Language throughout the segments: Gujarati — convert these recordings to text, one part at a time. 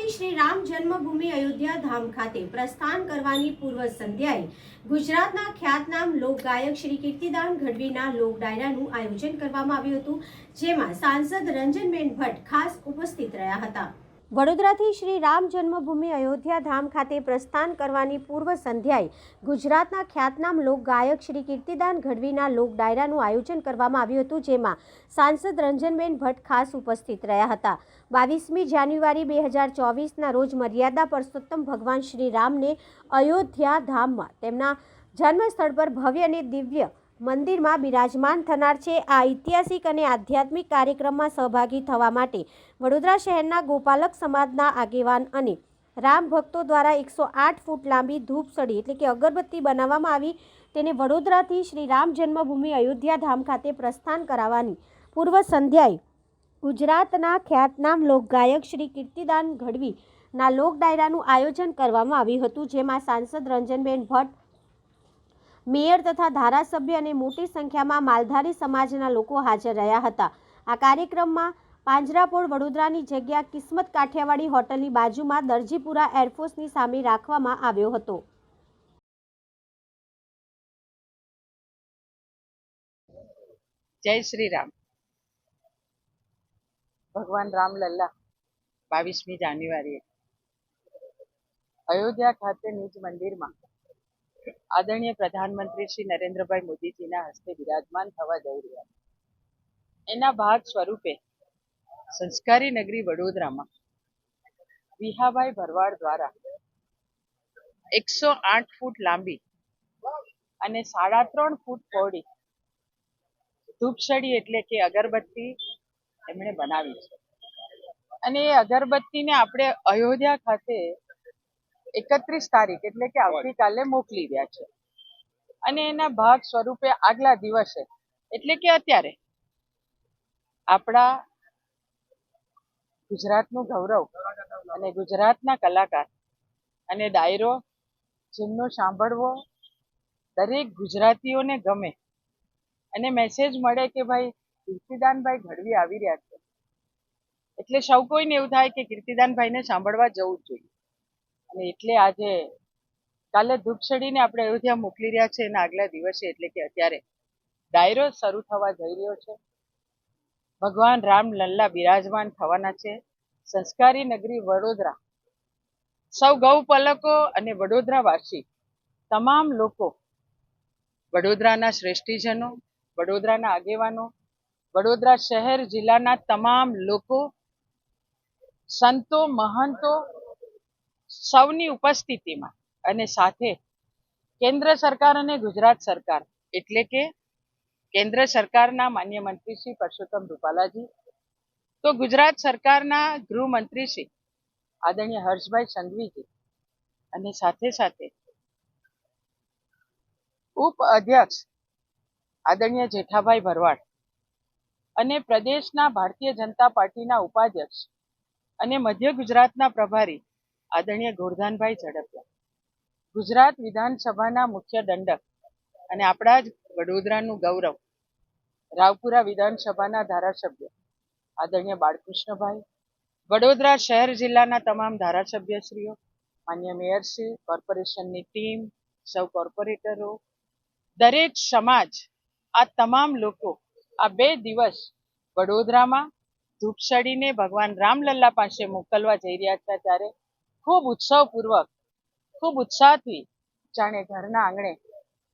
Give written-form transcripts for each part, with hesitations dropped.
વડોદરાથી શ્રી રામ જન્મભૂમિ અયોધ્યા ધામ ખાતે પ્રસ્થાન કરવાની પૂર્વ સંધ્યાએ ગુજરાતના ખ્યાતનામ લોકગાયક શ્રી કીર્તિદાન ગઢવીના લોક ડાયરાનું આયોજન કરવામાં આવ્યું હતું, જેમાં સાંસદ રંજનબેન ભટ્ટ ખાસ ઉપસ્થિત રહ્યા હતા। વડોદરાથી શ્રી રામ જન્મભૂમિ અયોધ્યા ધામ ખાતે પ્રસ્થાન કરવાની પૂર્વ સંધ્યાએ ગુજરાતના ખ્યાતનામ લોકગાયક શ્રી કીર્તિદાન ગઢવીના લોક ડાયરાનું આયોજન કરવામાં આવ્યું હતું, જેમાં સાંસદ રંજનબેન ભટ્ટ ખાસ ઉપસ્થિત રહ્યા હતા। 22મી જાન્યુઆરી 2024ના રોજ મર્યાદા પુરુષોત્તમ ભગવાન શ્રી રામને અયોધ્યા ધામમાં તેમના જન્મસ્થળ પર ભવ્ય અને દિવ્ય મંદિરમાં બિરાજમાન થનાર છે। આ ઐતિહાસિક અને આધ્યાત્મિક કાર્યક્રમમાં સહભાગી થવા માટે વડોદરા શહેરના ગોપાલક સમાજના આગેવાન અને રામ ભક્તો દ્વારા 108 ફૂટ લાંબી ધૂપસળી એટલે કે અગરબત્તી બનાવવામાં આવી। તેને વડોદરાથી શ્રી રામ જન્મભૂમિ અયોધ્યા ધામ ખાતે પ્રસ્થાન કરાવવાની પૂર્વ સંધ્યાએ ગુજરાતના ખ્યાતનામ લોકગાયક શ્રી કીર્તિદાન ગઢવીના લોક ડાયરાનું આયોજન કરવામાં આવ્યું હતું, જેમાં સાંસદ રંજનબેન ભટ્ટ, મેયર તથા ધારાસભ્ય અને મોટી સંખ્યામાં માલધારી સમાજના લોકો હાજર રહ્યા હતા। આ કાર્યક્રમમાં પાંજરાપોળ વડોદરાની જગ્યા કિસ્મત કાઠિયાવાડી હોટલની બાજુમાં દરજીપુરા એરફોર્સની સામે રાખવામાં આવ્યો હતો। જય શ્રી રામ। ભગવાન રામલલ્લા 22મી જાન્યુઆરીએ અયોધ્યા ખાતે નિજ મંદિરમાં આદરણીય પ્રધાનમંત્રી શ્રી નરેન્દ્રભાઈ મોદીજીના હસ્તે બિરાજમાન થવા જઈ રહ્યા છે। એના ભાગ સ્વરૂપે સંસ્કારી નગરી વડોદરામાં વિહાભાઈ ભરવાડ દ્વારા 108 ફૂટ લાંબી અને 3.5 ફૂટ પહોળી ધૂપસળી એટલે કે અગરબત્તી એમણે બનાવી છે, અને એ અગરબત્તીને આપણે અયોધ્યા ખાતે 31 તારીખ એટલે કે આવતીકાલે મોકલી રહ્યા છે। અને એના ભાગ સ્વરૂપે આગલા દિવસે એટલે કે અત્યારે આપણા ગુજરાતનું ગૌરવ અને ગુજરાતના કલાકાર અને ડાયરો જેમનો સાંભળવો દરેક ગુજરાતીઓને ગમે અને મેસેજ મળે કે ભાઈ કીર્તિદાનભાઈ ગઢવી આવી રહ્યા છે, એટલે સૌ કોઈને એવું થાય કે કીર્તિદાનભાઈને સાંભળવા જવું જ જોઈએ। અને એટલે આજે કાલે ધૂપસળીને આપણે અયોધ્યા મોકલી રહ્યા છે, એના આગલા દિવસે એટલે કે અત્યારે ડાયરો શરૂ થવા જઈ રહ્યો છે। ભગવાન રામલલ્લા બિરાજમાન થવાના છે। સંસ્કારી નગરી વડોદરા, સૌ ગૌપલકો અને વડોદરાવાસી તમામ લોકો, વડોદરાના શ્રેષ્ઠીજનો, વડોદરાના આગેવાનો, વડોદરા શહેર જિલ્લાના તમામ લોકો, સંતો, મહંતો સૌની ઉપસ્થિતિમાં અને સાથે કેન્દ્ર સરકાર અને ગુજરાત સરકાર એટલે કે કેન્દ્ર સરકારના માન્ય મંત્રી શ્રી પરસોત્તમ રૂપાલાજી, તો ગુજરાત સરકારના ગૃહમંત્રી શ્રી આદરણીય હર્ષભાઈ સંઘવીજી, અને સાથે સાથે ઉપ અધ્યક્ષ આદરણીય જેઠાભાઈ ભરવાડ અને પ્રદેશના ભારતીય જનતા પાર્ટીના ઉપાધ્યક્ષ અને મધ્ય ગુજરાતના પ્રભારી આદરણીય ગોરધાનભાઈ ઝડપિયા, ગુજરાત વિધાનસભાના મુખ્ય દંડક અને આપણા જ વડોદરાનું ગૌરવ રાવપુરા વિધાનસભાના ધારાસભ્ય આદરણીય બાળકૃષ્ણભાઈ, વડોદરા શહેર જિલ્લાના તમામ ધારાસભ્યશ્રીઓ, માન્ય મેયરશ્રી, કોર્પોરેશનની ટીમ, સૌ કોર્પોરેટરો, દરેક સમાજ, આ તમામ લોકો આ 2 દિવસ વડોદરામાં ધૂપસળીને ભગવાન રામલલ્લા પાસે મોકલવા જઈ રહ્યા હતા, ત્યારે ખૂબ ઉત્સવપૂર્વક, ખૂબ ઉત્સાહથી, જાણે ઘરના આંગણે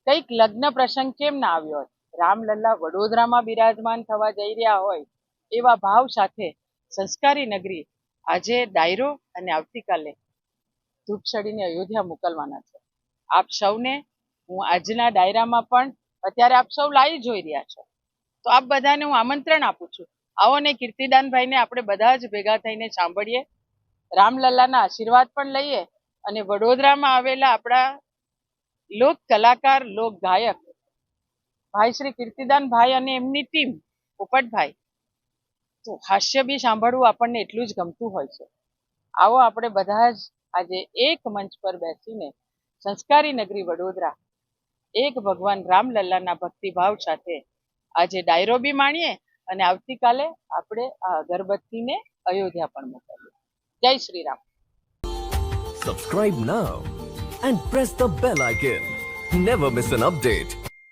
કંઈક લગ્ન પ્રસંગ કેમ ના આવ્યો હોય, રામલલ્લા વડોદરામાં બિરાજમાન થવા જઈ રહ્યા હોય એવા ભાવ સાથે સંસ્કારી નગરી આજે ડાયરો અને આવતીકાલે ધૂપસળીને અયોધ્યા મોકલવાના છે। આપ સૌને હું આજના ડાયરામાં પણ અત્યારે આપ સૌ લાઈવ જોઈ રહ્યા છો, તો આપ બધાને હું આમંત્રણ આપું છું, આવો ને કીર્તિદાનભાઈને આપણે બધા જ ભેગા થઈને સાંભળીએ, રામલલ્લાના આશીર્વાદ પણ લઈએ અને વડોદરામાં આવેલા આપણા લોક કલાકાર, લોક ગાયક ભાઈ શ્રી કીર્તિદાનભાઈ અને એમની ટીમ પોપટભાઈ, તો હાસ્ય બી સાંભળવું આપણને એટલું જ ગમતું હોય છે। આવો આપણે બધા જ આજે એક મંચ પર બેસીને સંસ્કારી નગરી વડોદરા એક ભગવાન રામલલ્લાના ભક્તિભાવ સાથે આજે ડાયરો બી માણીએ અને આવતીકાલે આપણે આ અગરબત્તીને અયોધ્યા પણ મોકલીએ। જય Shri Ram. Subscribe now and press the bell icon. Never miss an update.